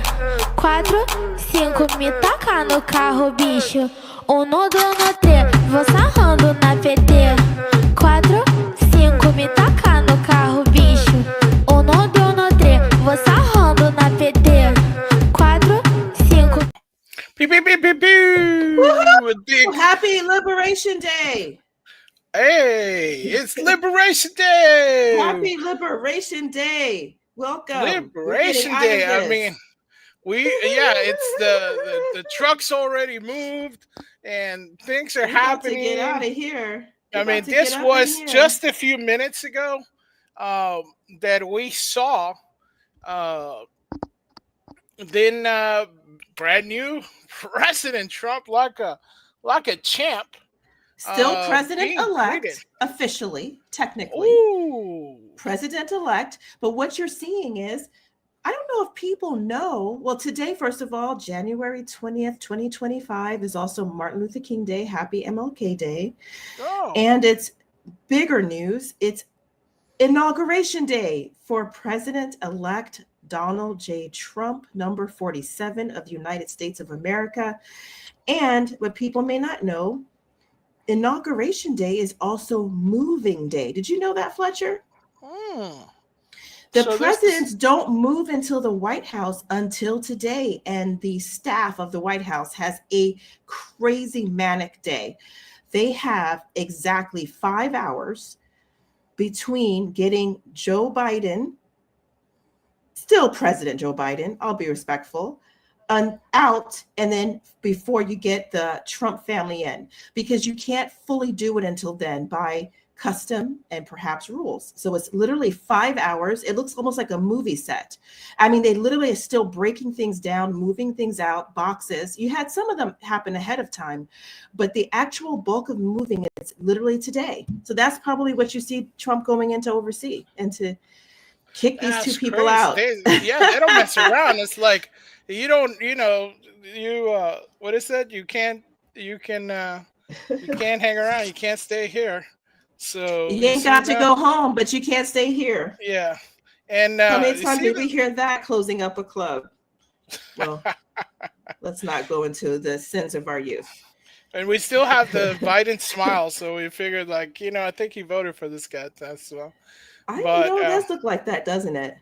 4, 5, me taca no carro, bicho. 1, 2, 3, vou sarrando na PT. 4, 5, me taca no carro, bicho. 1, 2, 3, vou sarrando na PT. 4, 5. Pew, pew, pew, pew, pew. Happy Liberation Day! Hey, it's Liberation Day! Happy Liberation Day! Welcome. Liberation Day. I mean, it's the truck's already moved and things are happening. To get out of here. I mean, this was just a few minutes ago that we saw. Then brand new President Trump, like a champ. Still president-elect, officially, technically. Ooh. President-elect. But what you're seeing is, I don't know if people know. Well, today, first of all, January 20th, 2025 is also Martin Luther King Day. Happy MLK Day. Oh. And it's bigger news. It's Inauguration Day for President-elect Donald J. Trump, number 47 of the United States of America. And what people may not know, Inauguration Day is also moving day. Did you know that, Fletcher? The presidents don't move until the White House until today, and the staff of the White House has a crazy manic day. They have exactly 5 hours between getting Joe Biden, still President Joe Biden, I'll be respectful, out, and then before you get the Trump family in, because you can't fully do it until then by custom and perhaps rules. So it's literally 5 hours. It looks almost like a movie set. I mean, they literally are still breaking things down, moving things out, boxes. You had some of them happen ahead of time, but the actual bulk of moving is literally today. So that's probably what you see Trump going in to oversee and to kick these two people out. They don't mess around. It's like, what is that? You can hang around. You can't stay here. So you ain't got to go home, but you can't stay here. Yeah. And how many times did we hear that closing up a club? Well, let's not go into the sins of our youth. And we still have the Biden smile, so we figured, I think he voted for this guy as well. It does look like that, doesn't it?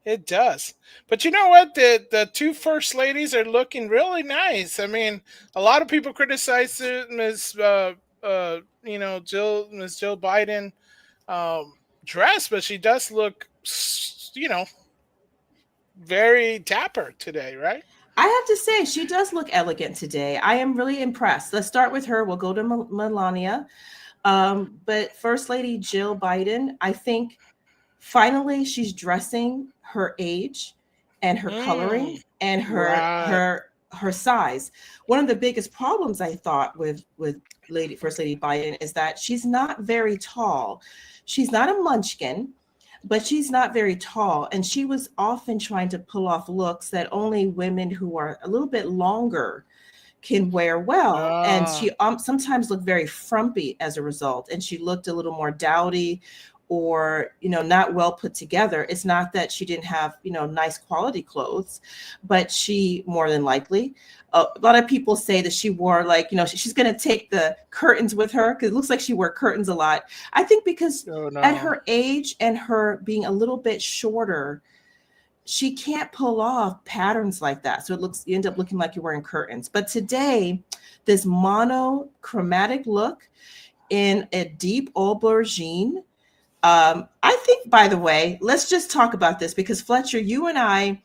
It does. But you know what? The two first ladies are looking really nice. I mean, a lot of people criticize Miss Jill Biden dress, but she does look, very dapper today, right? I have to say, she does look elegant today. I am really impressed. Let's start with her. We'll go to Melania. But First Lady Jill Biden, I think finally she's dressing her age and her coloring and her size. One of the biggest problems I thought with First Lady Biden is that she's not very tall. She's not a munchkin, but she's not very tall. And she was often trying to pull off looks that only women who are a little bit longer can wear well. And she sometimes looked very frumpy as a result. And she looked a little more dowdy or, not well put together. It's not that she didn't have, nice quality clothes, but she more than likely, a lot of people say that she wore she's going to take the curtains with her because it looks like she wore curtains a lot. I think because at her age and her being a little bit shorter, she can't pull off patterns like that. So you end up looking like you're wearing curtains. But today, this monochromatic look in a deep aubergine, I think, by the way, let's just talk about this because Fletcher, you and I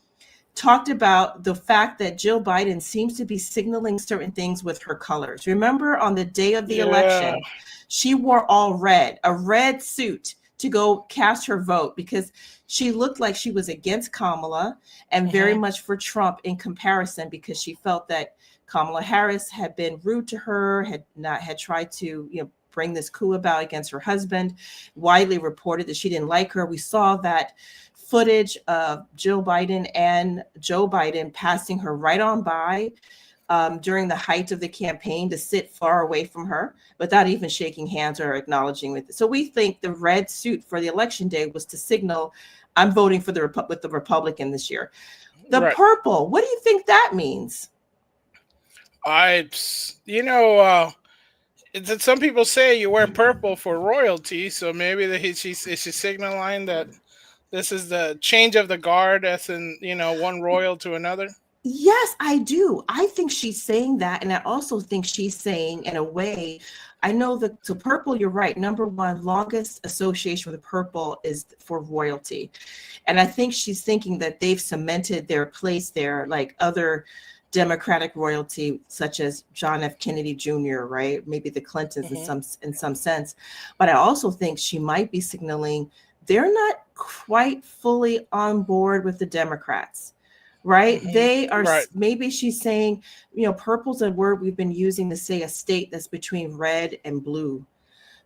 talked about the fact that Jill Biden seems to be signaling certain things with her colors. Remember on the day of the election, she wore all red, a red suit to go cast her vote because she looked like she was against Kamala and very much for Trump in comparison because she felt that Kamala Harris had been rude to her, had tried to, bring this coup about against her husband, widely reported that she didn't like her. We saw that footage of Jill Biden and Joe Biden passing her right on by during the height of the campaign to sit far away from her without even shaking hands or acknowledging with it. So we think the red suit for the election day was to signal, I'm voting for with the Republican this year. The Right. purple, what do you think that means? I, you know, some people say you wear purple for royalty, so maybe she's signaling that this is the change of the guard, as in one royal to another. Yes, I do. I think she's saying that. And I also think she's saying, in a way, I know that so purple, you're right. Number one, longest association with purple is for royalty. And I think she's thinking that they've cemented their place there, like other Democratic royalty, such as John F. Kennedy Jr., right? Maybe the Clintons Hmm. in some sense. But I also think she might be signaling they're not quite fully on board with the Democrats. Right? Hmm. They are, Right. maybe she's saying, purple's a word we've been using to say a state that's between red and blue.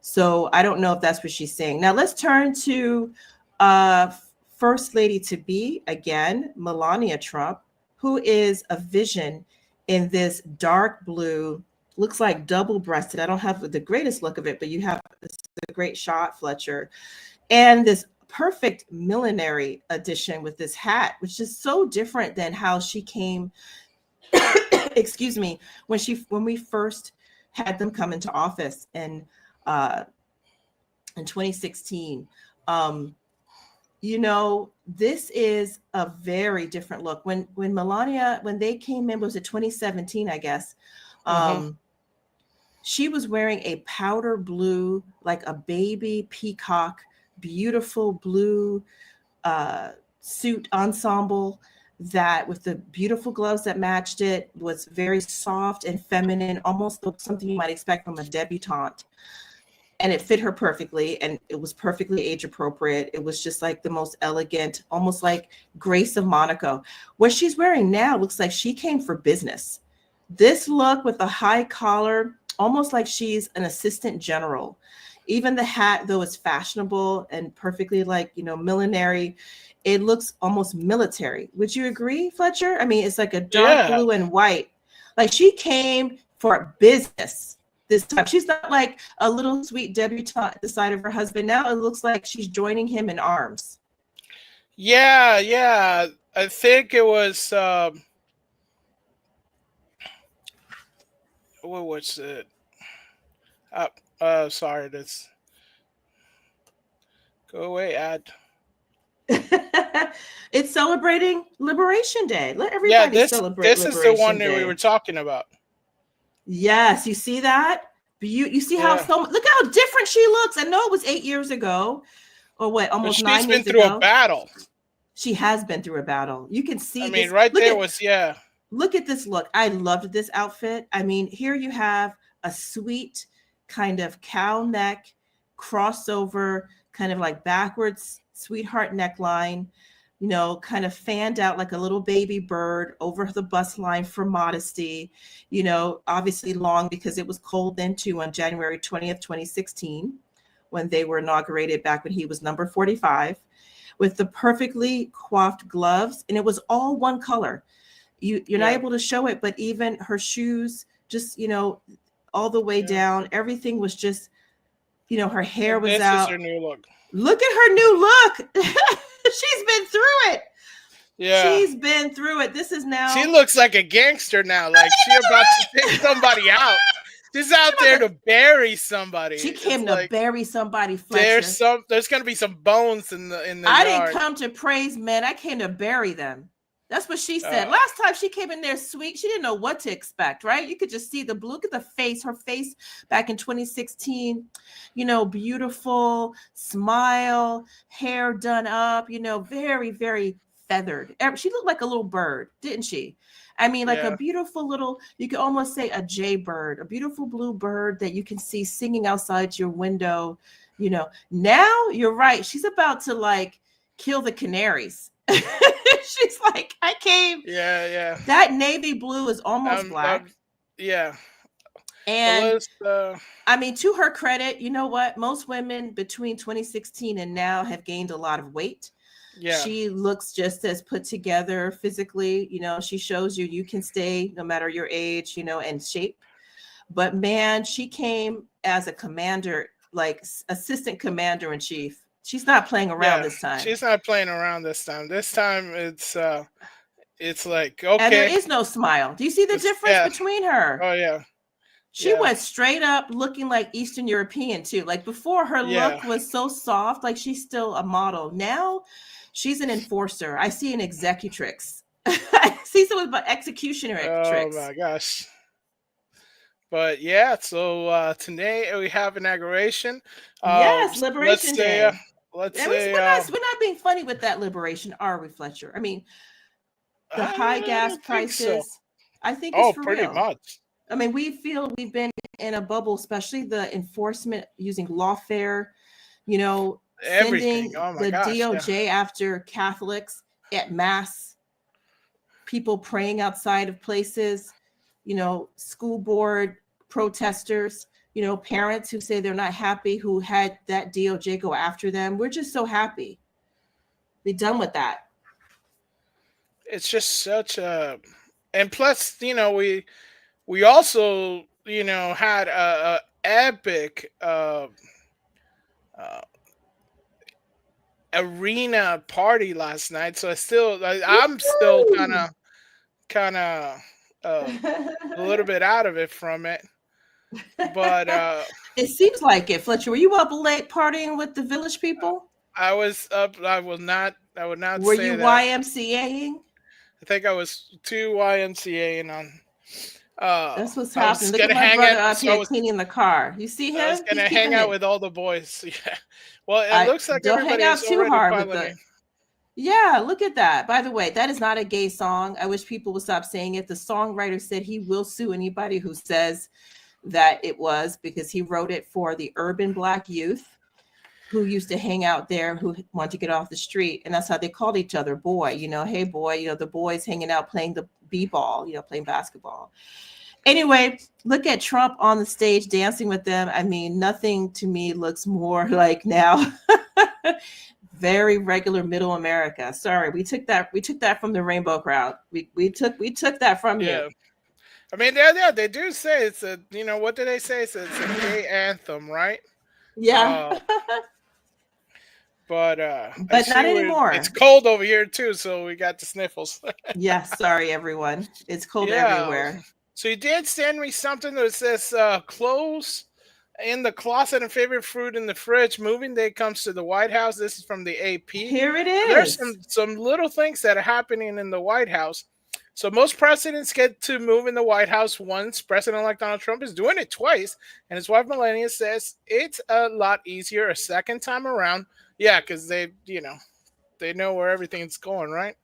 So I don't know if that's what she's saying. Now let's turn to uh, First Lady to be, again, Melania Trump, who is a vision in this dark blue, looks like double-breasted. I don't have the greatest look of it, but you have the great shot, Fletcher. And this perfect millinery edition with this hat, which is so different than how she came, excuse me, when we first had them come into office uh, in 2016. This is a very different look. When Melania, when they came in, was it 2017, I guess? Hmm. She was wearing a powder blue, like a baby peacock, beautiful blue suit ensemble that, with the beautiful gloves that matched it, was very soft and feminine, almost something you might expect from a debutante. And it fit her perfectly, and it was perfectly age appropriate. It was just like the most elegant, almost like Grace of Monaco. What she's wearing now looks like she came for business. This look with a high collar, almost like she's an assistant general. Even the hat, though it's fashionable and perfectly millinery, it looks almost military. Would you agree, Fletcher? I mean, it's like a dark Yeah. blue and white. Like she came for business this time. She's not like a little sweet debutante at the side of her husband. Now it looks like she's joining him in arms. Yeah. Yeah. I think it was. What was it? Sorry. This. Go away, ad. It's celebrating Liberation Day. Let Yeah. everybody This. celebrate This is the one Liberation that we were Day. talking about. Yes, you see that? You see how Yeah. look how different she looks. I know it was 8 years ago, or what, But almost she's 9 been years through a ago. battle. She has been through a battle. You can I see mean, this. right there was, yeah. Look at this look. I loved this outfit. I mean, here you have a sweet kind of cow neck crossover, kind of like backwards sweetheart neckline, kind of fanned out like a little baby bird over the bust line for modesty, obviously long because it was cold then too, on January 20th, 2016, when they were inaugurated, back when he was number 45, with the perfectly coiffed gloves. And it was all one color. You're not Yeah. able to show it, but even her shoes, just, all the way Yeah. down, everything was just, her hair And was this is out. her new look. Look at her new look. She's been through it. Yeah. She's been through it. This is now. She looks like a gangster now. Like she about to take somebody out. She's out there to bury somebody. She It's came to like bury somebody, Fletcher. there's gonna be some bones in the I didn't yard. come to praise men. I came to bury them. That's what she said. Uh, Last time she came in there sweet, she didn't know what to expect, right? You could just see the blue. Look at the face, her face back in 2016, beautiful smile, hair done up, very, very feathered. She looked like a little bird, didn't she? I mean, like a Yeah. beautiful little, you could almost say a jay bird, a beautiful blue bird that you can see singing outside your window. Now you're right. She's about to like kill the canaries. She's like, I came. Yeah. That navy blue is almost black. Yeah. And Well, I mean, to her credit, you know what? Most women between 2016 and now have gained a lot of weight. yeah. She looks just as put together physically. She shows you can stay no matter your age, and shape. But man, she came as a commander, like assistant commander in chief. She's not playing around this time. She's not playing around this time. This time It's like, And there okay, is no smile. Do you see the difference yeah, between her? oh yeah, She yeah, went straight up looking like Eastern European too. Like before, her yeah. look was so soft, like she's still a model. Now she's an enforcer. I see an executrix. I see someone about executioner Oh tricks. my gosh. But yeah, so today we have inauguration. Yes, Let's Liberation say, Day. let's And we're say, not being funny with that liberation, are we, Fletcher? I mean, the high I gas don't think so. prices, I think it's Oh, for pretty real. much. I mean, we feel we've been in a bubble, especially the enforcement using lawfare, Everything. sending Oh my the gosh. Yeah. DOJ after Catholics at mass, people praying outside of places, school board protesters, parents who say they're not happy who had that DOJ go after them. We're just so happy. Be done with that. It's just such a, and plus, we also, had a epic uh, arena party last night. So I'm still kind of a little bit out of it from it. But It seems like it, Fletcher. Were you up late partying with the village people? I was up. I was not. I would not Were say you that. YMCAing? I think I was too YMCA on. That's what's I was happening. Look at gonna my hang brother out. up So here cleaning the car. You see I was him? He's gonna hang keeping out it. with all the boys. Yeah. Well, it I looks like don't hang everybody out is too already hard with the. piloting. Yeah, look at that. By the way, that is not a gay song. I wish people would stop saying it. The songwriter said he will sue anybody who says that it was, because he wrote it for the urban Black youth who used to hang out there, who wanted to get off the street. And that's how they called each other, boy. Hey, boy, the boys hanging out playing the b-ball, playing basketball. Anyway, look at Trump on the stage dancing with them. I mean, nothing to me looks more like now very regular middle America. Sorry, we took that from the rainbow crowd. We took that from you. Yeah. I mean, yeah, they do say it's a. What do they say? It's a gay anthem, right? Yeah. But I But not see anymore. it's cold over here too, so we got the sniffles. Yeah, sorry everyone. It's cold everywhere. So you did send me something that says clothes in the closet and favorite fruit in the fridge. Moving day comes to the White House. This is from the AP. Here it There's is. some little things that are happening in the White House. So most presidents get to move in the White House once. President-elect Donald Trump is doing it twice, and his wife Melania says it's a lot easier a second time around. Yeah, because they know where everything's going, right?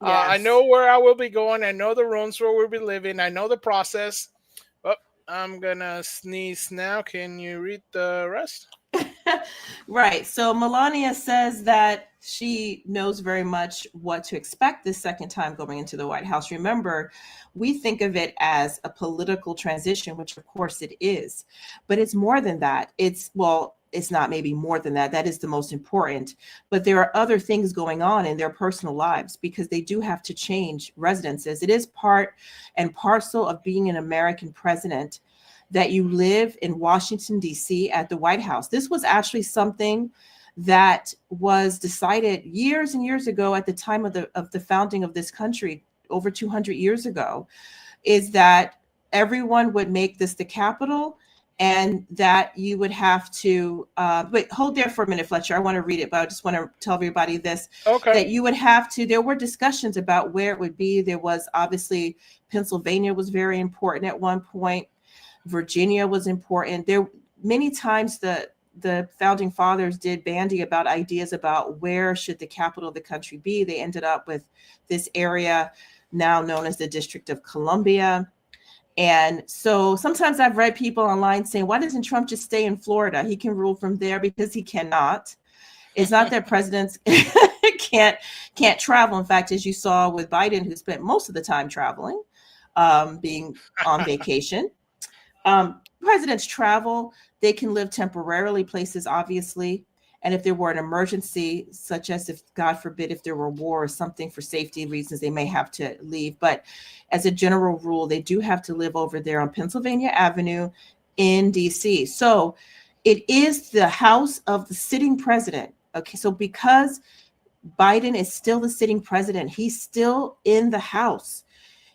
Yes. I know where I will be going. I know the rooms where we'll be living. I know the process. Oh, I'm gonna sneeze now. Can you read the rest? Right. So Melania says that she knows very much what to expect this second time going into the White House. Remember, we think of it as a political transition, which of course it is, but it's more than that. It's not maybe more than that. That is the most important, but there are other things going on in their personal lives because they do have to change residences. It is part and parcel of being an American president that you live in Washington, D.C. at the White House. This was actually something that was decided years and years ago at the time of the founding of this country, over 200 years ago, is that everyone would make this the capital, and that you would have to wait, hold there for a minute, Fletcher. I want to read it, but I just want to tell everybody this. Okay. That you would have to, there were discussions about where it would be. There was obviously Pennsylvania was very important at one point. Virginia was important. There many times the founding fathers did bandy about ideas about where should the capital of the country be. They ended up with this area now known as the District of Columbia. And so sometimes I've read people online saying, why doesn't Trump just stay in Florida? He can rule from there, because he cannot. It's not that presidents can't travel. In fact, as you saw with Biden, who spent most of the time traveling, being on vacation. Presidents travel. They can live temporarily places, obviously. And if there were an emergency, such as if, God forbid, if there were war or something for safety reasons, they may have to leave. But as a general rule, they do have to live over there on Pennsylvania Avenue in DC. So it is the house of the sitting president. Okay, so because Biden is still the sitting president. He's still in the House.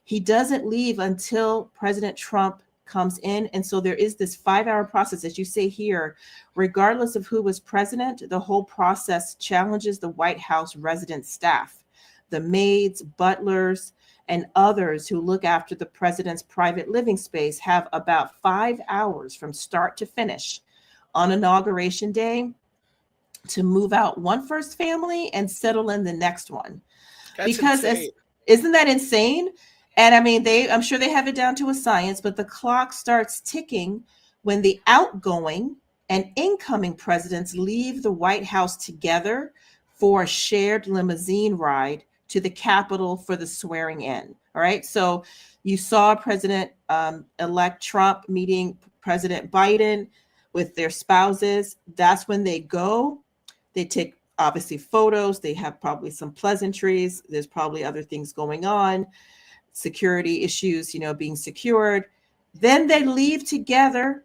He doesn't leave until President Trump comes in. And so there is this 5-hour process, as you say here, regardless of who was president, the whole process challenges the White House resident staff, the maids, butlers, and others who look after the president's private living space have about 5 hours from start to finish on Inauguration Day to move out one first family and settle in the next one. That's Because insane. isn't that insane? And I mean, I'm sure they have it down to a science, but the clock starts ticking when the outgoing and incoming presidents leave the White House together for a shared limousine ride to the Capitol for the swearing in. All right. So you saw President-elect Trump meeting President Biden with their spouses. That's when they go. They take obviously photos. They have probably some pleasantries. There's probably other things going on. Security issues, being secured. Then they leave together.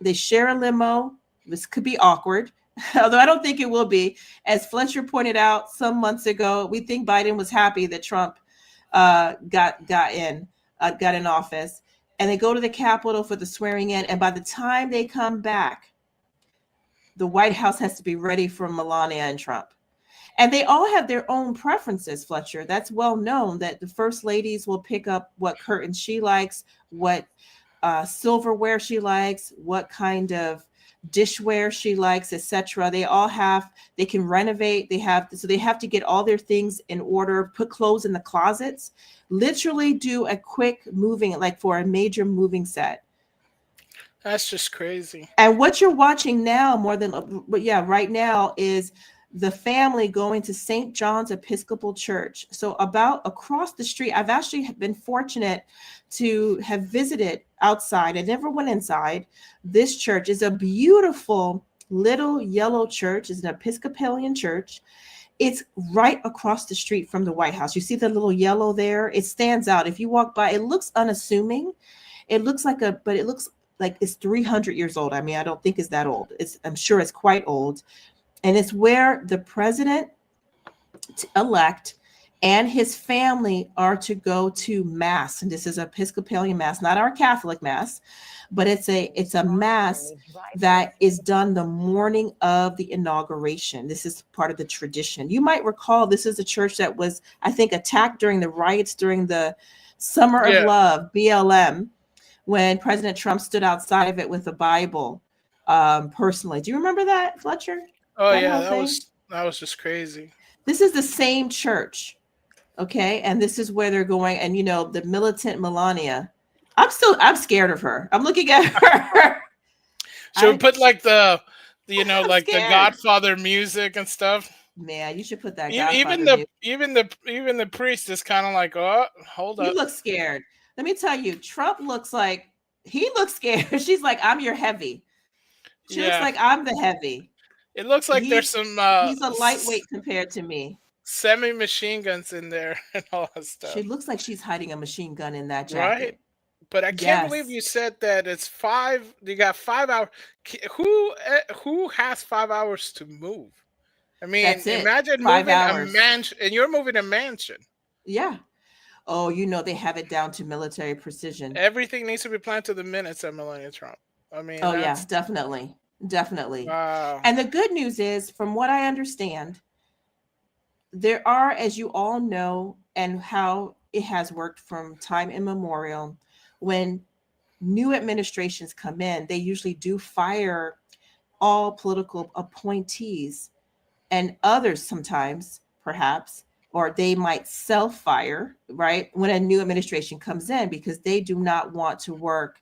They share a limo. This could be awkward, although I don't think it will be. As Fletcher pointed out some months ago, we think Biden was happy that Trump got in office. And they go to the Capitol for the swearing in. And by the time they come back, the White House has to be ready for Melania and Trump. And they all have their own preferences, Fletcher. That's well known that the first ladies will pick up what curtains she likes, what silverware she likes, what kind of dishware she likes, etc. They can renovate. They have to get all their things in order, put clothes in the closets, literally do a quick moving, like for a major moving set. That's just crazy. And what you're watching now right now is the family going to St. John's Episcopal Church. So about across the street, I've actually been fortunate to have visited outside. I never went inside. This church is a beautiful little yellow church. It's an Episcopalian church. It's right across the street from the White House. You see the little yellow there? It stands out. If you walk by, it looks unassuming. It looks like it's 300 years old. I mean, I don't think it's that old. I'm sure it's quite old. And it's where the president-elect and his family are to go to mass. And this is Episcopalian mass, not our Catholic mass, but it's a mass that is done the morning of the inauguration. This is part of the tradition. You might recall this is a church that was, I think, attacked during the riots during the Summer of Love, BLM, when President Trump stood outside of it with a Bible personally. Do you remember that, Fletcher? Oh, yeah, that was just crazy. This is the same church, okay? And this is where they're going. And, the militant Melania, I'm scared of her. I'm looking at her. Should we put like the Godfather music and stuff? Man, you should put that. Even the priest is kind of like, oh, hold up. He looks scared. Let me tell you, Trump looks scared. She's like, I'm your heavy. She looks like I'm the heavy. It looks like there's some. He's a lightweight compared to me. Semi-machine guns in there and all that stuff. She looks like she's hiding a machine gun in that jacket. Right. But I can't believe you said that it's 5. You got 5 hours. Who has 5 hours to move? I mean, imagine moving a mansion, and you're moving a mansion. Yeah. Oh, they have it down to military precision. Everything needs to be planned to the minutes at Melania Trump. I mean, yeah, definitely. Wow. And the good news is, from what I understand, there are, as you all know, and how it has worked from time immemorial, when new administrations come in, they usually do fire all political appointees, and others sometimes, perhaps, or they might self-fire, right, when a new administration comes in, because they do not want to work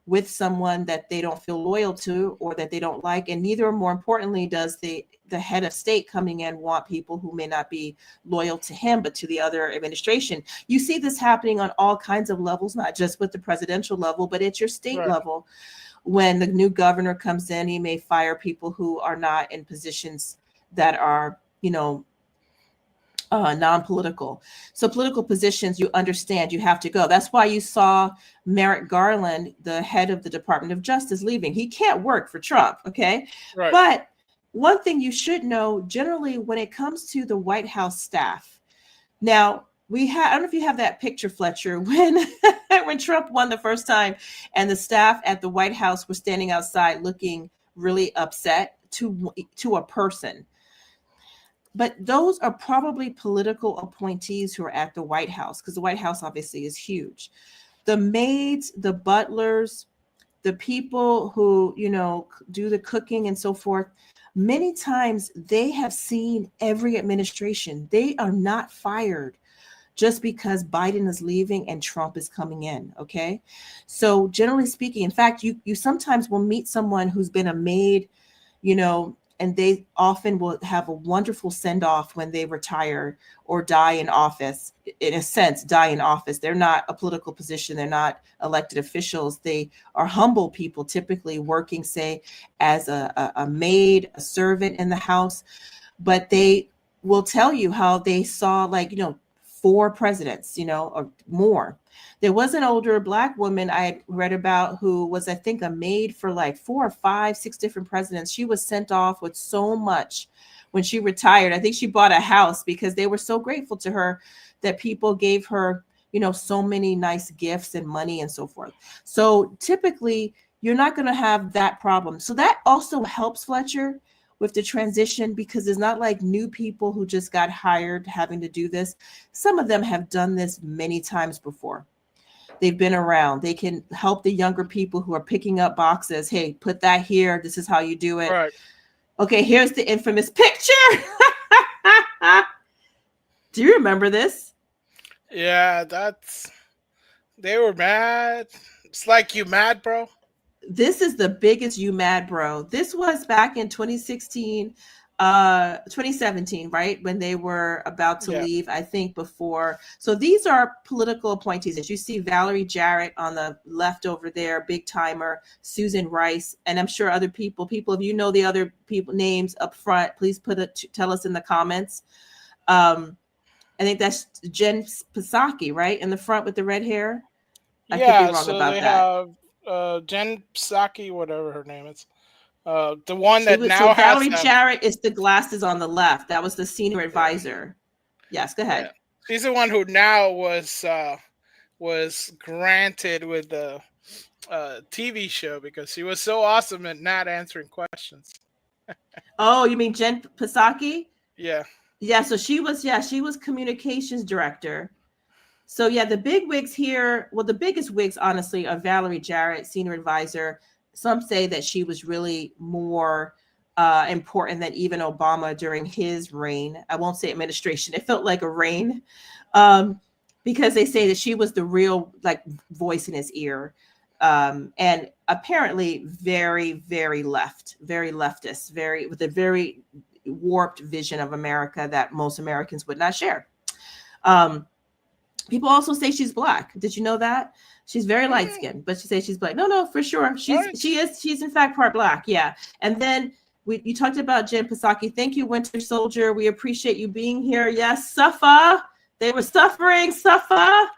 with someone that they don't feel loyal to or that they don't like. And neither, more importantly, does the head of state coming in want people who may not be loyal to him, but to the other administration. You see this happening on all kinds of levels, not just with the presidential level, but at your state level. When the new governor comes in, he may fire people who are not in positions that are, non-political. So political positions, you understand, you have to go. That's why you saw Merrick Garland, the head of the Department of Justice, leaving. He can't work for Trump, okay? Right. But one thing you should know generally when it comes to the White House staff. Now, I don't know if you have that picture, Fletcher, when when Trump won the first time and the staff at the White House were standing outside looking really upset to a person. But those are probably political appointees who are at the White House, because the White House obviously is huge. The maids, the butlers, the people who, do the cooking and so forth, many times they have seen every administration. They are not fired just because Biden is leaving and Trump is coming in. Okay. So generally speaking, in fact, you sometimes will meet someone who's been a maid, and they often will have a wonderful send off when they retire or die in office. In a sense, die in office. They're not a political position. They're not elected officials. They are humble people, typically working, say, as a maid, a servant in the house. But they will tell you how they saw, like, 4 presidents, or more. There was an older Black woman I had read about who was, I think, a maid for like 4 or 5, 6 different presidents. She was sent off with so much when she retired. I think she bought a house because they were so grateful to her that people gave her, so many nice gifts and money and so forth. So typically, you're not going to have that problem. So that also helps, Fletcher, with the transition, because it's not like new people who just got hired having to do this. Some of them have done this many times before. They've been around. They can help the younger people who are picking up boxes. Hey, put that here. This is how you do it. Right. Okay, here's the infamous picture. Do you remember this? Yeah, they were mad. It's like, you mad, bro? This is the biggest you mad, bro. This was back in 2016, 2017, right? When they were about to leave, I think before. So these are political appointees. As you see, Valerie Jarrett on the left over there, big timer, Susan Rice, and I'm sure other people, if you know the other people names up front, please tell us in the comments. I think that's Jen Psaki, right? In the front with the red hair. I could be wrong so about they that. have Jen Psaki, whatever her name is. The one She that was, now so has Valerie Jarrett is the glasses on the left. That was the senior advisor. Yes, go ahead. She's the one who now was granted with the TV show because she was so awesome at not answering questions. Oh, you mean Jen Psaki? Yeah. Yeah, so she was communications director. So yeah, the big wigs here, well, the biggest wigs, honestly, are Valerie Jarrett, senior advisor. Some say that she was really more important than even Obama during his reign. I won't say administration. It felt like a reign, because they say that she was the real, like, voice in his ear. And apparently very, very very leftist, with a very warped vision of America that most Americans would not share. People also say she's Black. Did you know that? She's very light skinned, but she says she's Black. No, for sure. She's in fact part Black. Yeah. And then you talked about Jen Psaki. Thank you, Winter Soldier. We appreciate you being here. Yes, Safa. They were suffering. Safa.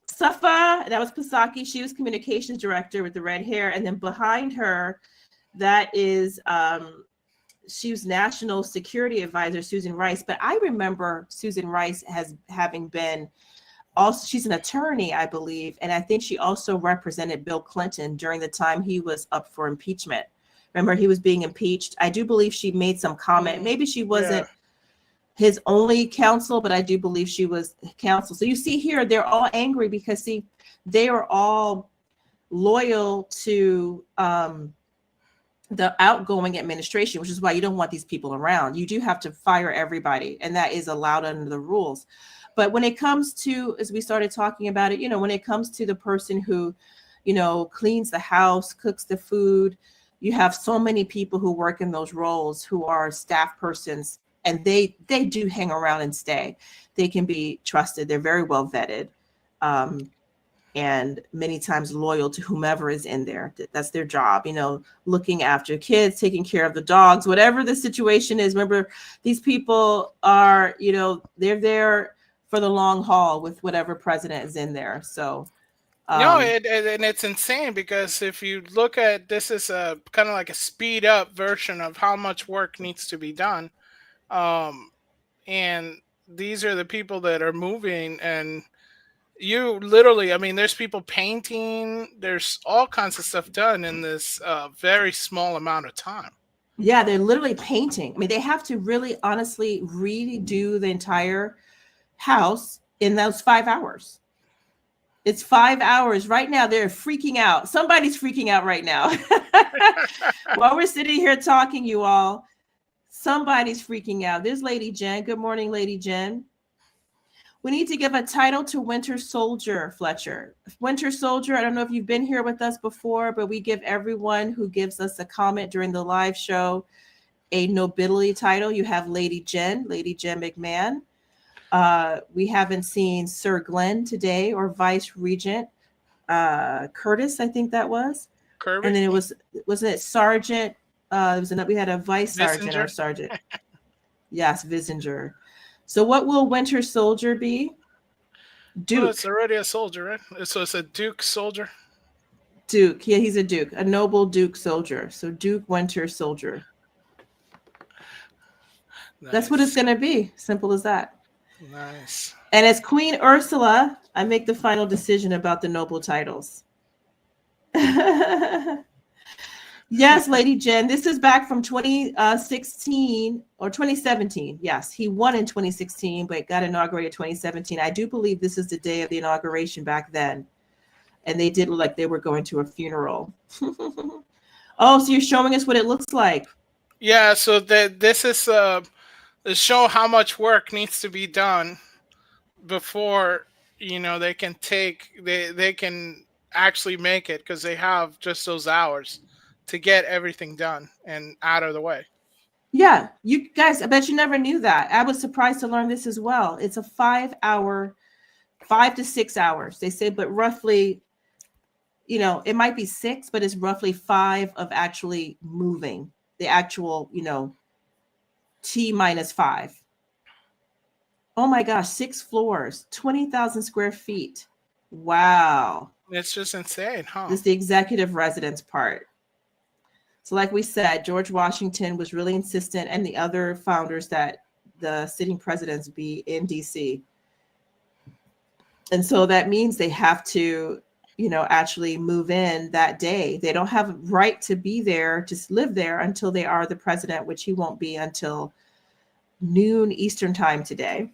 Safa. That was Psaki. She was communications director with the red hair. And then behind her, that is she was national security advisor, Susan Rice. But I remember Susan Rice having been also, she's an attorney, I believe. And I think she also represented Bill Clinton during the time he was up for impeachment. Remember, he was being impeached. I do believe she made some comment. Maybe she wasn't his only counsel, but I do believe she was counsel. So you see here, they're all angry because, see, they are all loyal to the outgoing administration, which is why you don't want these people around. You do have to fire everybody, and that is allowed under the rules. But when it comes to, as we started talking about it, when it comes to the person who, cleans the house, cooks the food, you have so many people who work in those roles who are staff persons, and they do hang around and stay. They can be trusted. They're very well vetted. And many times loyal to whomever is in there. That's their job, looking after kids, taking care of the dogs, whatever the situation is. Remember, these people are, they're there for the long haul with whatever president is in there. So No, and it's insane because if you look at this is a kind of like a speed up version of how much work needs to be done. Um, and these are the people that are moving, and you literally, I mean, there's people painting, there's all kinds of stuff done in this very small amount of time. Yeah, they're literally painting. I mean, they have to really honestly redo the entire house in those 5 hours. It's 5 hours. Right now, they're freaking out. Somebody's freaking out right now. While we're sitting here talking, you all, somebody's freaking out. There's Lady Jen. Good morning, Lady Jen. We need to give a title to Winter Soldier, Fletcher. Winter Soldier, I don't know if you've been here with us before, but we give everyone who gives us a comment during the live show a nobility title. You have Lady Jen McMahon. We haven't seen Sir Glenn today, or Vice Regent Curtis, I think that was. Kirby? And then wasn't it Sergeant? We had a Vice Sergeant or Sergeant. Yes, Visinger. So what will Winter Soldier be? Duke. Well, it's already a soldier, right? So it's a Duke soldier. Duke. Yeah, he's a Duke, a noble Duke soldier. So Duke Winter Soldier. Nice. That's what it's going to be. Simple as that. Nice. And as Queen Ursula, I make the final decision about the noble titles. Yes, Lady Jen, this is back from 2016 or 2017. Yes, he won in 2016, but got inaugurated 2017. I do believe this is the day of the inauguration back then. And they did look like they were going to a funeral. Oh, so you're showing us what it looks like. Yeah, so this is to show how much work needs to be done before, they can they can actually make it, because they have just those hours to get everything done and out of the way. Yeah, you guys, I bet you never knew that. I was surprised to learn this as well. It's a 5 to 6 hours. They say, but roughly, it might be 6, but it's roughly 5 of actually moving the actual, T minus 5. Oh my gosh, 6 floors, 20,000 square feet. Wow. It's just insane, huh? This is the executive residence part. So like we said, George Washington was really insistent, and the other founders, that the sitting presidents be in DC. And so that means they have to, actually move in that day. They don't have a right to be there, just live there until they are the president, which he won't be until noon Eastern time today,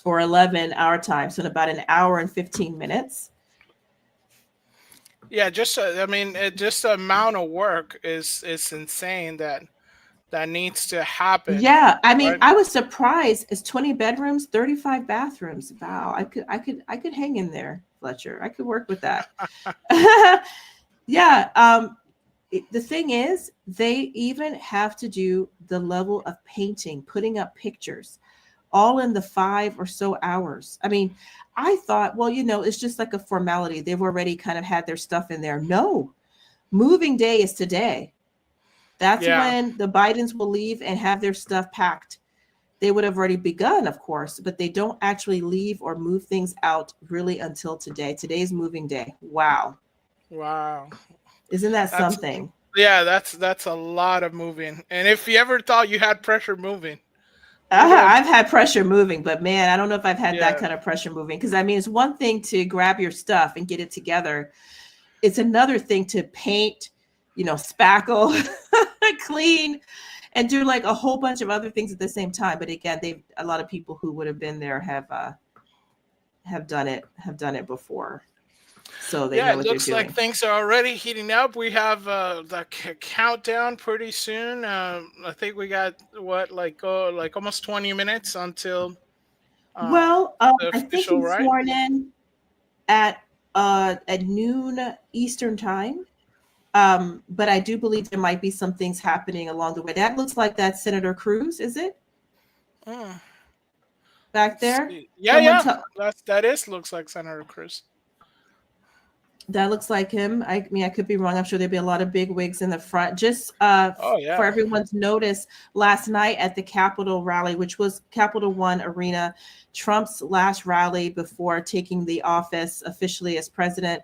or 11 our time. So in about an hour and 15 minutes. Yeah, just the amount of work is insane that needs to happen. Yeah, I mean, right? I was surprised. It's 20 bedrooms, 35 bathrooms. Wow, I could hang in there, Fletcher. I could work with that. Yeah. The thing is, they even have to do the level of painting, putting up pictures, all in the 5 or so hours. I mean, I thought, well, it's just like a formality. They've already kind of had their stuff in there. No, moving day is today. That's when the Bidens will leave and have their stuff packed. They would have already begun, of course, but they don't actually leave or move things out really until today. Today's moving day. Wow. Isn't that something? Yeah, that's a lot of moving. And if you ever thought you had pressure moving. I've had pressure moving, but man, I don't know if I've had that kind of pressure moving. Because I mean, it's one thing to grab your stuff and get it together. It's another thing to paint, spackle, clean, and do like a whole bunch of other things at the same time. But again, a lot of people who would have been there have done it before. So they know what they're doing. It looks like things are already heating up. We have the countdown pretty soon. I think we got like almost 20 minutes until. I think he's sworn in at noon Eastern time. But I do believe there might be some things happening along the way. That looks like that's Senator Cruz, is it? Back there? Yeah. That looks like Senator Cruz. That looks like him. I mean, I could be wrong. I'm sure there'd be a lot of big wigs in the front. Just Oh yeah. for everyone's notice, last night at the Capitol rally, which was Capitol One Arena, Trump's last rally before taking the office officially as president.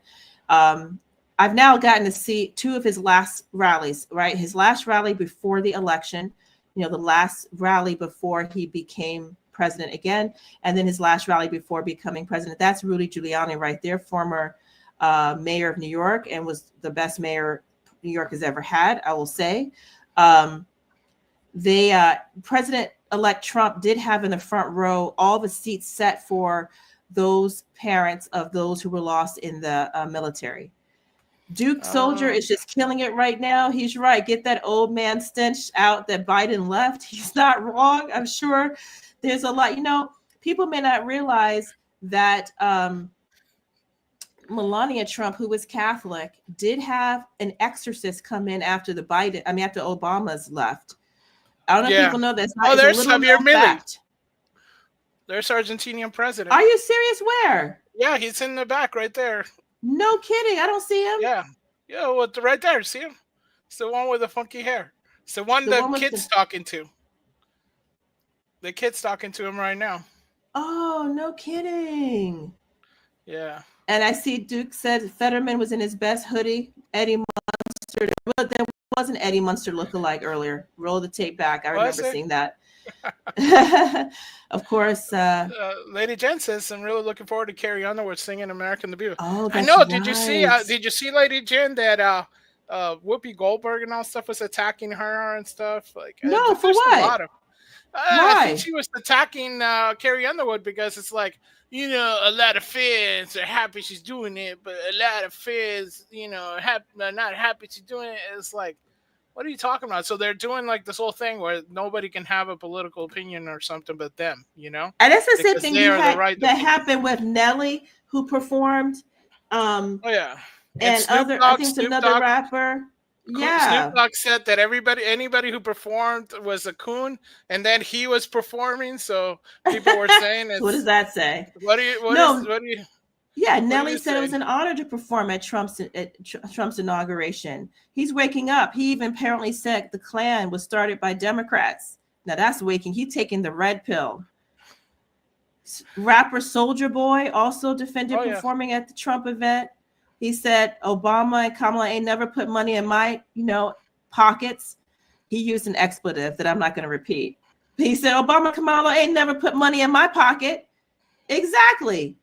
I've now gotten to see two of his last rallies, right? His last rally before the election, the last rally before he became president again, and then his last rally before becoming president. That's Rudy Giuliani right there, former mayor of New York, and was the best mayor New York has ever had, I will say. President-elect Trump did have in the front row all the seats set for those parents of those who were lost in the military. Duke Soldier is just killing it right now. He's right. Get that old man stench out that Biden left. He's not wrong. I'm sure there's a lot, people may not realize that Melania Trump, who was Catholic, did have an exorcist come in after after Obama's left. I don't know if people know this. There's Javier Milei. There's Argentinian president. Are you serious? Where? Yeah, he's in the back right there. No kidding. I don't see him. Yeah, well, right there. See him? It's the one with the funky hair. It's the one the kid's talking to. The kid's talking to him right now. Oh, no kidding. Yeah. And I see Duke said Fetterman was in his best hoodie. Eddie Munster. Well, there was an Eddie Munster lookalike earlier. Roll the tape back. I remember seeing that. Of course. Lady Jen says, I'm really looking forward to Carrie Underwood singing American the Beautiful. Oh, I know. Right. Did you see Lady Jen that Whoopi Goldberg and all stuff was attacking her and stuff? Like, no, for what? A lot of, I think she was attacking Carrie Underwood because it's like, a lot of fans are happy she's doing it, but a lot of fans, are not happy she's doing it. It's like, what are you talking about? So they're doing like this whole thing where nobody can have a political opinion or something but them, And that's the same thing that happened with Nelly, who performed. Oh yeah, and other, I think it's another rapper. Yeah, Snoop Dogg said that anybody who performed was a coon, and then he was performing. So people were saying, "What does that say?" What do you? Yeah, Nelly said it was an honor to perform at Trump's inauguration. He's waking up. He even apparently said the Klan was started by Democrats. Now that's waking. He's taking the red pill. Rapper Soulja Boy also defended performing at the Trump event. He said Obama and Kamala ain't never put money in my, pockets. He used an expletive that I'm not going to repeat. He said Obama and Kamala ain't never put money in my pocket. Exactly.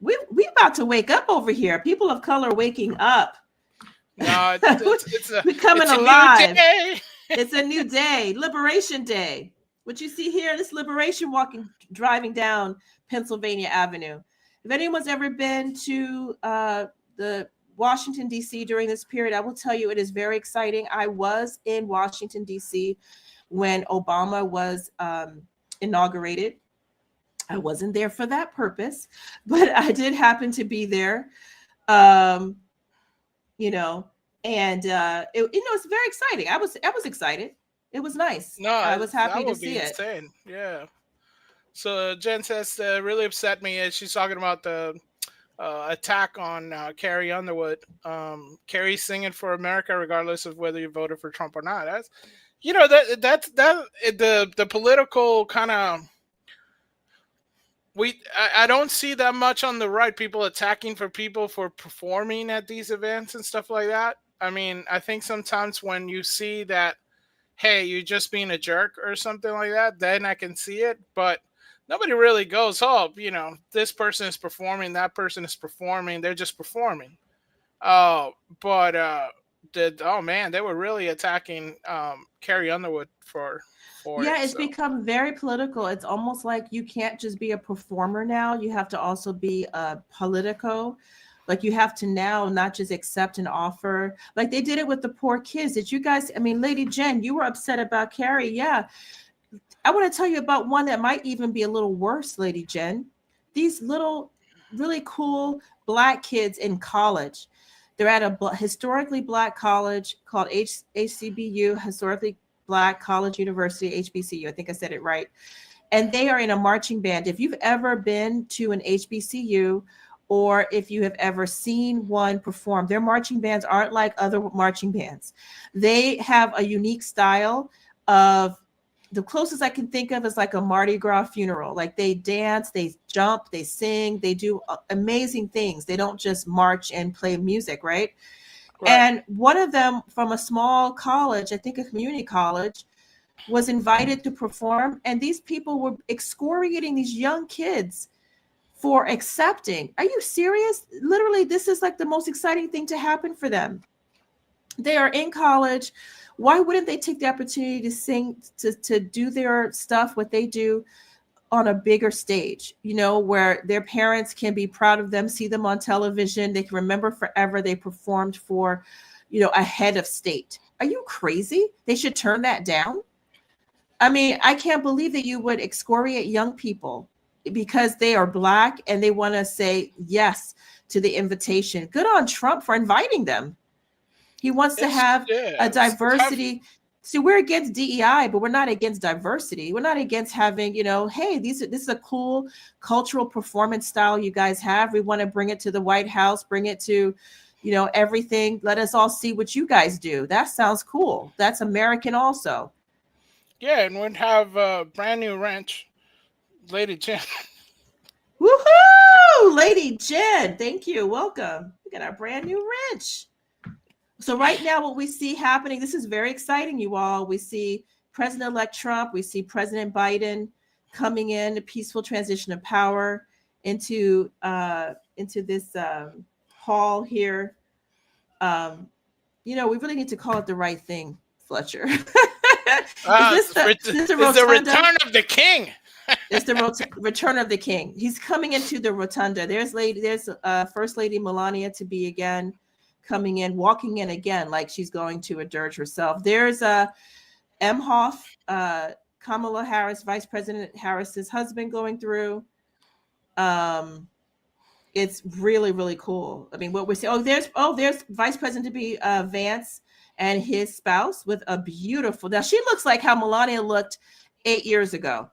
We about to wake up over here. People of color waking up. No, it's becoming alive. It's a new day. Liberation Day. What you see here, this Liberation driving down Pennsylvania Avenue. If anyone's ever been to the Washington, D.C. during this period, I will tell you it is very exciting. I was in Washington, D.C. when Obama was inaugurated. I wasn't there for that purpose, but I did happen to be there, and it's very exciting. I was excited. It was nice. No, I was happy to see it. Yeah. So Jen says really upset me. She's talking about the attack on Carrie Underwood. Carrie's singing for America, regardless of whether you voted for Trump or not. That's the political kind of. I don't see that much on the right, people attacking for people for performing at these events and stuff like that. I mean, I think sometimes when you see that, hey, you're just being a jerk or something like that, then I can see it. But nobody really goes, oh, this person is performing, that person is performing, they're just performing. Oh man, they were really attacking Carrie Underwood for it's become very political. It's almost like you can't just be a performer now. You have to also be a politico. Like you have to now not just accept an offer. Like they did it with the poor kids. Did you guys, Lady Jen, you were upset about Carrie. Yeah. I want to tell you about one that might even be a little worse, Lady Jen. These little, really cool Black kids in college. They're at a historically Black college called HCBU, Historically Black College University, HBCU. I think I said it right. And they are in a marching band. If you've ever been to an HBCU or if you have ever seen one perform. Their marching bands aren't like other marching bands. They have a unique style of, the closest I can think of is like a Mardi Gras funeral. Like they dance, they jump, they sing, they do amazing things. They don't just march and play music, right? And one of them from a small college, I think a community college, was invited to perform. And these people were excoriating these young kids for accepting. Are you serious? Literally, this is like the most exciting thing to happen for them. They are in college. Why wouldn't they take the opportunity to sing, to do their stuff, what they do, on a bigger stage, you know, where their parents can be proud of them, see them on television. They can remember forever they performed for, you know, a head of state. Are you crazy? They should turn that down. I mean, I can't believe that you would excoriate young people because they are Black and they want to say yes to the invitation. Good on Trump for inviting them. He wants to have a diversity. So we're against DEI, but we're not against diversity. We're not against having, you know, hey, this is a cool cultural performance style you guys have. We want to bring it to the White House, bring it to, you know, everything. Let us all see what you guys do. That sounds cool. That's American also. Yeah, and we'd have a brand new ranch, Lady Jen. Woohoo! Lady Jen, thank you. Welcome. We got our brand new ranch. So right now, what we see happening, this is very exciting, you all. We see President-elect Trump, we see President Biden coming in, a peaceful transition of power into this hall here. You know, we really need to call it the right thing, Fletcher. Is the return of the king. It's the return of the king. He's coming into the rotunda. There's First Lady Melania to be again, coming in, walking in again, like she's going to a dirge herself. There's Emhoff, Kamala Harris, Vice President Harris's husband, going through. It's really, really cool. I mean, what we're seeing. There's Vice President to be Vance and his spouse with a beautiful. Now she looks like how Melania looked 8 years ago,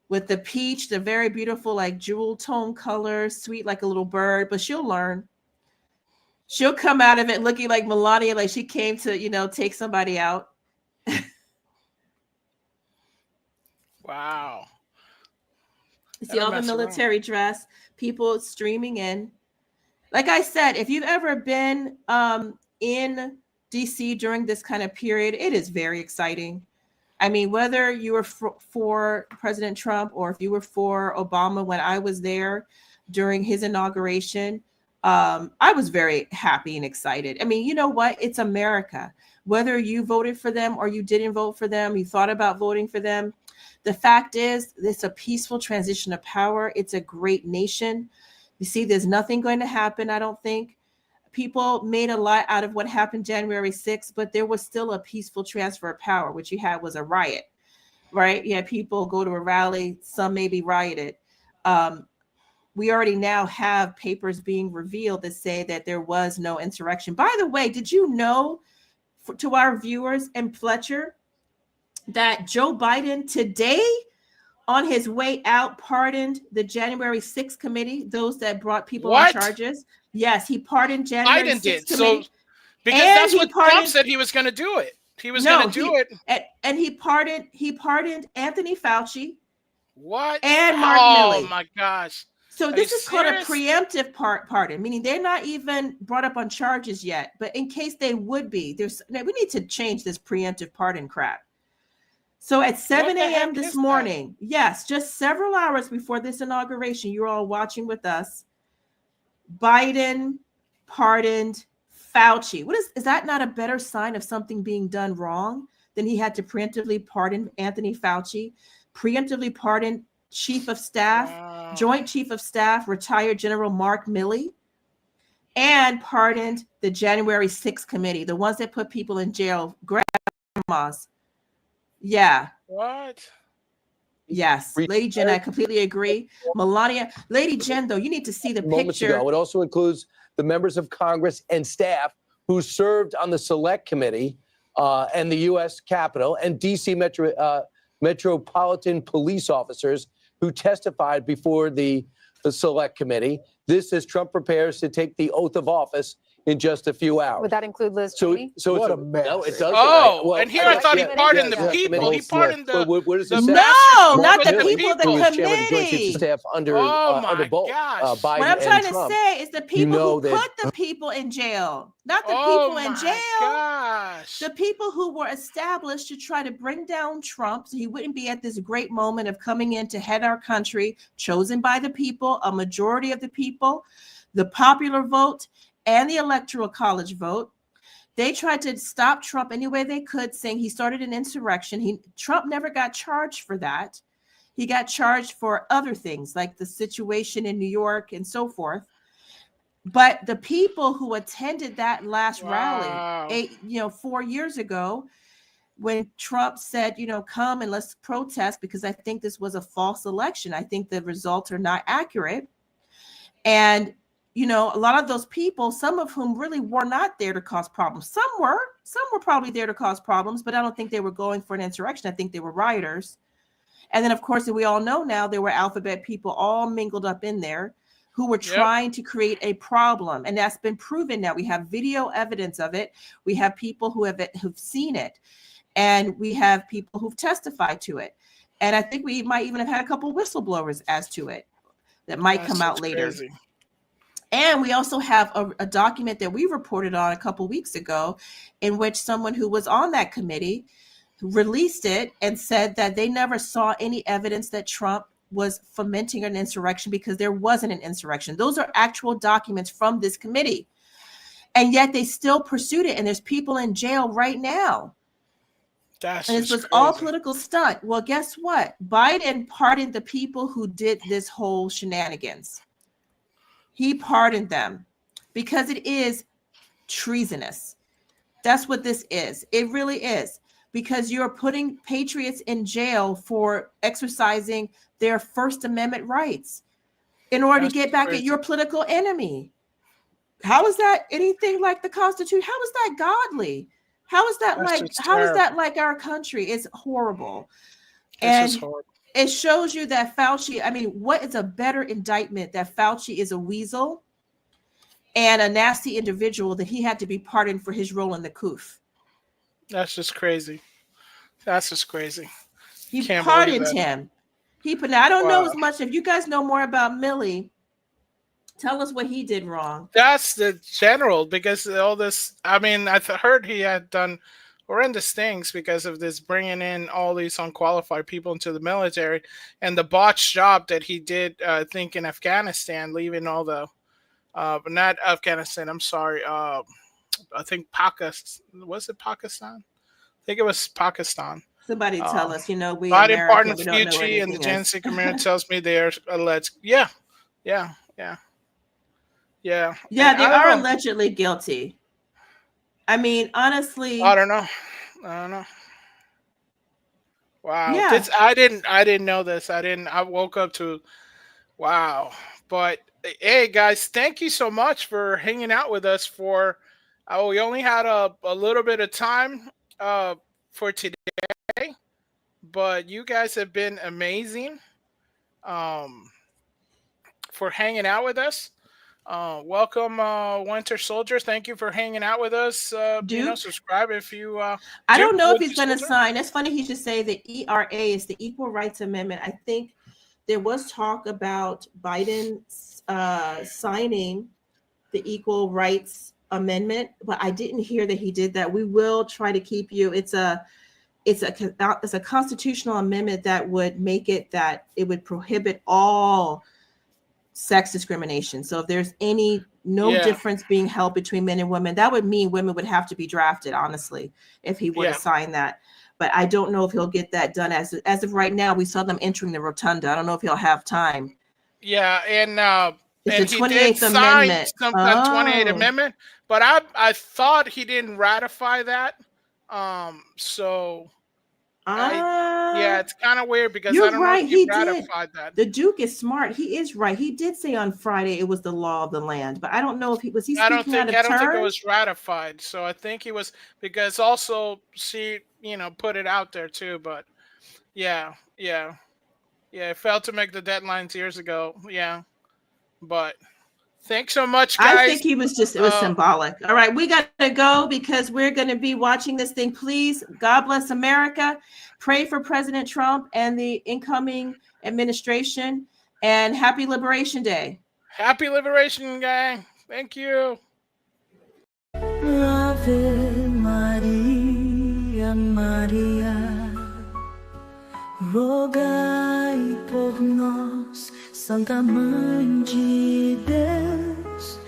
with the peach, the very beautiful like jewel tone color, sweet like a little bird. But she'll learn. She'll come out of it looking like Melania, like she came to, you know, take somebody out. Wow. You see all the military dress, people streaming in. Like I said, if you've ever been in DC during this kind of period, it is very exciting. I mean, whether you were for President Trump or if you were for Obama when I was there during his inauguration, I was very happy and excited. I mean, you know what? It's America. Whether you voted for them or you didn't vote for them, you thought about voting for them. The fact is, it's a peaceful transition of power. It's a great nation. You see, there's nothing going to happen, I don't think. People made a lot out of what happened January 6th, but there was still a peaceful transfer of power. What you had was a riot, right? You had people go to a rally, some maybe rioted. We already now have papers being revealed that say that there was no insurrection. By the way, did you know, to our viewers and Fletcher, that Joe Biden today, on his way out, pardoned the January 6th committee, those that brought people on charges? Yes, he pardoned January 6th committee. So, because that's what Trump said he was going to do it. He was going to do it. And he pardoned Anthony Fauci. What? And Mark Milley. Oh my gosh. So this is called a preemptive pardon, meaning they're not even brought up on charges yet. But in case they would be, we need to change this preemptive pardon crap. So at 7 a.m. this morning, yes, just several hours before this inauguration, you're all watching with us, Biden pardoned Fauci. Is that not a better sign of something being done wrong than he had to preemptively pardon Anthony Fauci, preemptively pardon Chief of Staff, Joint Chief of Staff, retired General Mark Milley, and pardoned the January 6th committee, the ones that put people in jail, grandmas. Yeah. What? Yes. Lady Jen, I completely agree. Melania, Lady Jen, though, you need to see the picture. Ago. It also includes the members of Congress and staff who served on the Select Committee and the U.S. Capitol, and D.C. Metropolitan police officers who testified before the Select Committee. This as Trump prepares to take the oath of office in just a few hours. Would that include Liz So, Cheney? so What it's a mess. No, it doesn't. Oh, and here I thought he yeah, pardoned yeah, the yeah, people. He committee. pardoned the Where does it the say? bastards who not put the the people of the Who was chairman of the Joint Chiefs of committee. Staff under Oh under my both gosh. Biden What I'm trying and to Trump. say is the people know who that- put the people in jail, not the Oh people in my jail. gosh. The people who were established to try to bring down Trump so he wouldn't be at this great moment of coming in to head our country, chosen by the people, a majority of the people, the popular vote, and the electoral college vote. They tried to stop Trump any way they could, saying he started an insurrection. Trump never got charged for that. He got charged for other things like the situation in New York and so forth. But the people who attended that last Wow. rally 4 years ago, when Trump said, come and let's protest because I think this was a false election. I think the results are not accurate. And a lot of those people, some of whom really were not there to cause problems. Some were probably there to cause problems, but I don't think they were going for an insurrection. I think they were rioters. And then, of course, we all know now there were alphabet people all mingled up in there who were trying to create a problem. And that's been proven now. We have video evidence of it. We have people who've seen it. And we have people who've testified to it. And I think we might even have had a couple whistleblowers as to it that might come out later. Crazy. And we also have a document that we reported on a couple weeks ago in which someone who was on that committee released it and said that they never saw any evidence that Trump was fomenting an insurrection because there wasn't an insurrection. Those are actual documents from this committee. And yet they still pursued it. And there's people in jail right now. And this was all political stunt. Well, guess what? Biden pardoned the people who did this whole shenanigans. He pardoned them because it is treasonous. That's what this is. It really is, because you're putting patriots in jail for exercising their First Amendment rights in order to get back at your political enemy. How is that anything like the Constitution? How is that godly? How is that like our country? It's horrible. And it shows you that Fauci, what is a better indictment that Fauci is a weasel and a nasty individual that he had to be pardoned for his role in the coup? That's just crazy. That's just crazy. He pardoned him. Now, I don't know as much. If you guys know more about Millie, tell us what he did wrong. That's the general, because all this, I heard he had done horrendous things because of this, bringing in all these unqualified people into the military and the botched job that he did, I think, in Afghanistan, leaving all the, not Afghanistan, I'm sorry, I think Pakistan, was it Pakistan? I think it was Pakistan. Somebody tell us, we Biden pardoned Fauci, and the Janssen community tells me they are alleged. Yeah, they are allegedly guilty. Honestly, I don't know. Wow. Yeah. I didn't know this. I woke up to, wow. But hey, guys, thank you so much for hanging out with us for, we only had a little bit of time for today, but you guys have been amazing for hanging out with us. Welcome, Winter Soldier. Thank you for hanging out with us. Subscribe if you. I don't know if he's going to sign. That's funny. He should say the ERA is the Equal Rights Amendment. I think there was talk about Biden signing the Equal Rights Amendment, but I didn't hear that he did that. We will try to keep you. It's a constitutional amendment that would make it that it would prohibit all sex discrimination. So if there's no difference being held between men and women, that would mean women would have to be drafted, honestly, if he were to sign that. But I don't know if he'll get that done. As of right now, we saw them entering the rotunda. I don't know if he'll have time. Yeah, and it's the 28th Amendment. The 28th Amendment, but I thought he didn't ratify that. It's kind of weird because I don't know if he ratified that. The Duke is smart. He is right. He did say on Friday it was the law of the land, but I don't know if he was. I don't think it was ratified. So I think he was, because also she, put it out there too. But yeah, it failed to make the deadlines years ago. Yeah, but Thanks so much, guys. I think he was just, it was symbolic. All right, we got to go because we're going to be watching this thing. Please, God bless America. Pray for President Trump and the incoming administration. And happy Liberation Day. Happy Liberation, gang. Thank you. Ave Maria, Maria, rogai por nós, Santa Mãe de Deus.